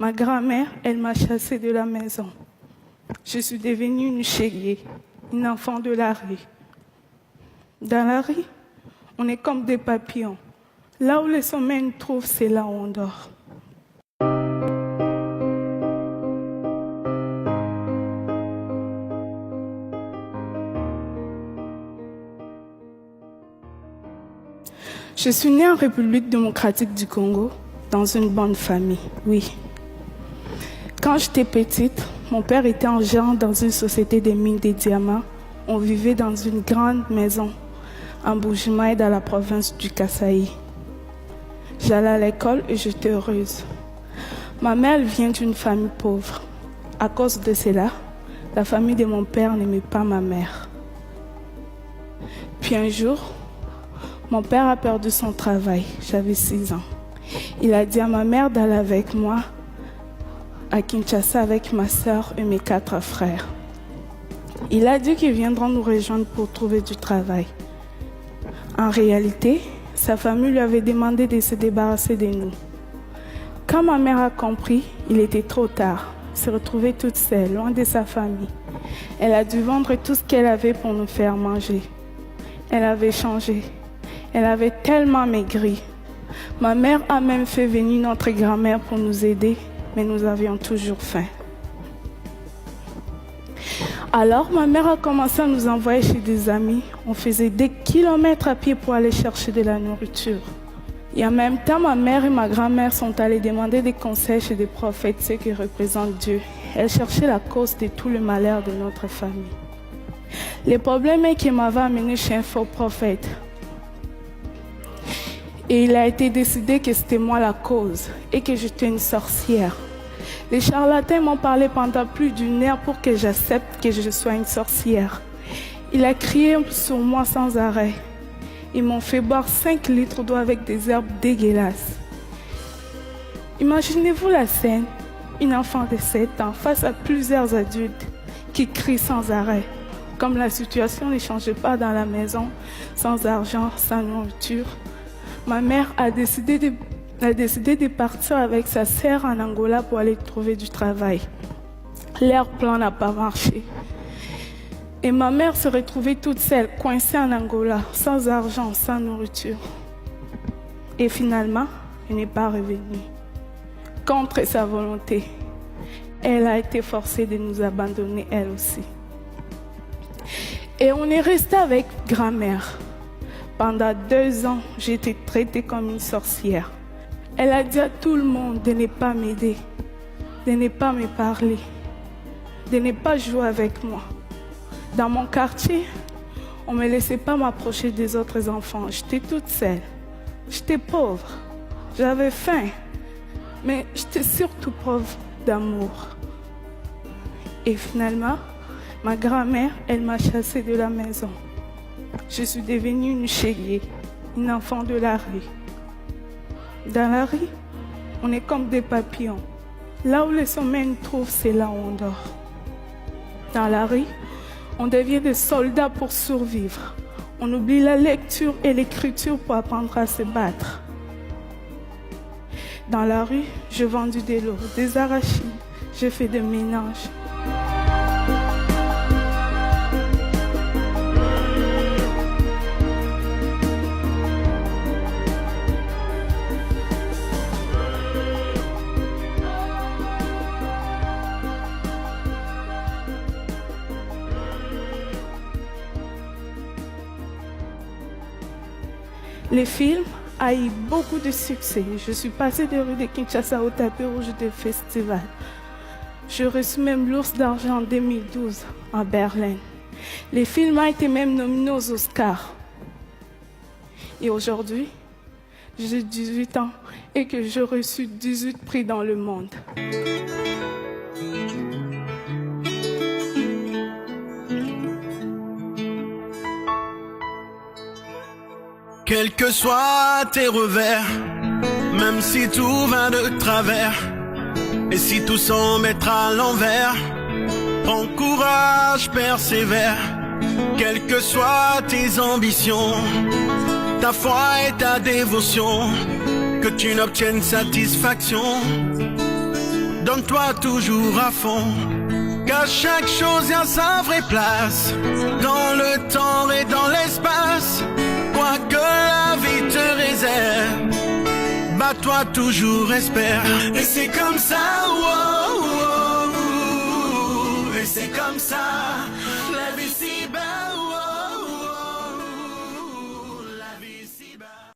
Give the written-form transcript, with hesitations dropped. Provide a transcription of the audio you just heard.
Ma grand-mère, elle m'a chassée de la maison. Je suis devenue une chérie, une enfant de la rue. Dans la rue, on est comme des papillons. Là où le sommeil nous trouve, c'est là où on dort. Je suis née en République démocratique du Congo, dans une bonne famille, oui. Quand j'étais petite, mon père était en gérant dans une société de mines de diamants. On vivait dans une grande maison en Bujimaï, dans la province du Kasaï. J'allais à l'école et j'étais heureuse. Ma mère vient d'une famille pauvre. À cause de cela, la famille de mon père n'aimait pas ma mère. Puis un jour, mon père a perdu son travail. J'avais 6 ans. Il a dit à ma mère d'aller avec moi à Kinshasa avec ma sœur et mes 4 frères. Il a dit qu'ils viendront nous rejoindre pour trouver du travail. En réalité, sa famille lui avait demandé de se débarrasser de nous. Quand ma mère a compris, il était trop tard. Elle s'est retrouvée toute seule, loin de sa famille. Elle a dû vendre tout ce qu'elle avait pour nous faire manger. Elle avait changé. Elle avait tellement maigri. Ma mère a même fait venir notre grand-mère pour nous aider, mais nous avions toujours faim. Alors, ma mère a commencé à nous envoyer chez des amis. On faisait des kilomètres à pied pour aller chercher de la nourriture. Et en même temps, ma mère et ma grand-mère sont allées demander des conseils chez des prophètes, ceux qui représentent Dieu. Elles cherchaient la cause de tout le malheur de notre famille. Le problème est qu'elle m'avait amené chez un faux prophète. Et il a été décidé que c'était moi la cause et que j'étais une sorcière. Les charlatans m'ont parlé pendant plus d'1 heure pour que j'accepte que je sois une sorcière. Il a crié sur moi sans arrêt. Ils m'ont fait boire 5 litres d'eau avec des herbes dégueulasses. Imaginez-vous la scène, une enfant de 7 ans face à plusieurs adultes qui crient sans arrêt. Comme la situation ne changeait pas dans la maison, sans argent, sans nourriture, ma mère a décidé de partir avec sa sœur en Angola pour aller trouver du travail. Leur plan n'a pas marché. Et ma mère se retrouvait toute seule, coincée en Angola, sans argent, sans nourriture. Et finalement, elle n'est pas revenue. Contre sa volonté, elle a été forcée de nous abandonner elle aussi. Et on est resté avec grand-mère. Pendant 2 ans, j'ai été traitée comme une sorcière. Elle a dit à tout le monde de ne pas m'aider, de ne pas me parler, de ne pas jouer avec moi. Dans mon quartier, on ne me laissait pas m'approcher des autres enfants. J'étais toute seule. J'étais pauvre. J'avais faim. Mais j'étais surtout pauvre d'amour. Et finalement, ma grand-mère, elle m'a chassée de la maison. Je suis devenue une chérie, une enfant de la rue. Dans la rue, on est comme des papillons. Là où le sommeil nous trouve, c'est là où on dort. Dans la rue, on devient des soldats pour survivre. On oublie la lecture et l'écriture pour apprendre à se battre. Dans la rue, j'ai vendu de l'eau, des arachides, j'ai fait des ménages. Le film a eu beaucoup de succès. Je suis passée des rues de Kinshasa au tapis rouge des festivals. J'ai reçu même l'Ours d'argent en 2012 à Berlin. Le film a été même nominé aux Oscars. Et aujourd'hui, j'ai 18 ans et que j'ai reçu 18 prix dans le monde. Quels que soient tes revers, même si tout va de travers, et si tout semble être à l'envers, prends courage, persévère. Quelles que soient tes ambitions, ta foi et ta dévotion, que tu n'obtiennes satisfaction. Donne-toi toujours à fond, car chaque chose a sa vraie place, dans le temps et dans l'espace, quoi que la vie te réserve, bats-toi toujours, espère. Et c'est comme ça, oh, oh, oh, et c'est comme ça, la vie si belle.